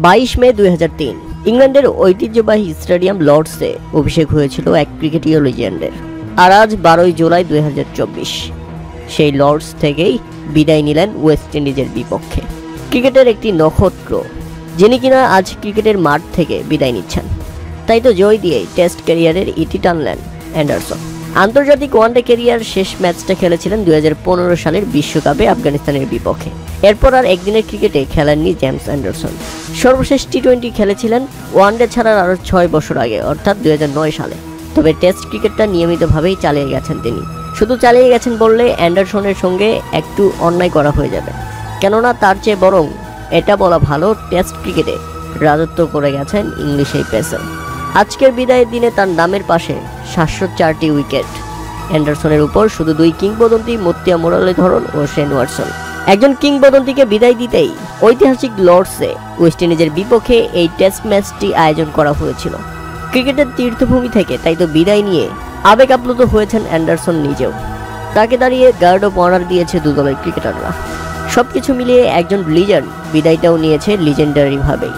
22 মে 2003 ইংল্যান্ডের ঐতিহ্যবাহী স্টেডিয়াম লর্ডসে অভিষেক হয়েছিল এক ক্রিকেটীয় লিজেন্ডের। আর আজ 12 জুলাই 2024 সেই লর্ডস থেকেই বিদায় নিলেন ওয়েস্ট ইন্ডিজের বিপক্ষে ক্রিকেটের একটি নক্ষত্র, যিনি কিনা আজ ক্রিকেটের মাঠ থেকে বিদায় নিচ্ছেন। তাই তো জয় দিয়েই টেস্ট ক্যারিয়ারের ইতি টানলেন অ্যান্ডারসন। আন্তর্জাতিক ওয়ানডে ক্যারিয়ার শেষ ম্যাচটা খেলেছিলেন 2015 সালের বিশ্বকাপে আফগানিস্তানের বিপক্ষে। এরপর আর একদিনের ক্রিকেটে খেলেননি জেমস অ্যান্ডারসন। সর্বশেষ টি-20 খেলেছিলেন ওয়ানডে ছাড়ার আরও 6 বছর আগে, অর্থাৎ 2009 সালে। তবে টেস্ট ক্রিকেটটা নিয়মিতভাবেই চালিয়ে গেছেন তিনি। শুধু চালিয়ে গেছেন বললে অ্যান্ডারসনের সঙ্গে একটু অন্যায় করা হয়ে যাবে, কেননা তার চেয়ে বরং এটা বলা ভালো টেস্ট ক্রিকেটে রাজত্ব করে গেছেন ইংলিশ এই পেসার। আজকের বিদায়ের দিনে তার নামের পাশে 704টি উইকেট। অ্যান্ডারসনের উপর শুধু 2 কিংবদন্তি, মতিয়া মুরালীধরন ও শেন ওয়াটসন। একজন কিংবদন্তিকে বিদায় দিতেই ঐতিহাসিক লর্ডসে ওয়েস্ট ইন্ডিজের বিপক্ষে এই টেস্ট ম্যাচটি আয়োজন করা হয়েছিল ক্রিকেটের তীর্থভূমি থেকে। তাই তো বিদায় নিয়ে আবেগ আপ্লুত হয়েছেন অ্যান্ডারসন নিজেও। তাকে দাঁড়িয়ে গার্ড অফ অনার দিয়েছে দু দলের ক্রিকেটাররা। সবকিছু মিলিয়ে একজন লিজেন্ড বিদায়টাও নিয়েছে লিজেন্ডারি ভাবেই।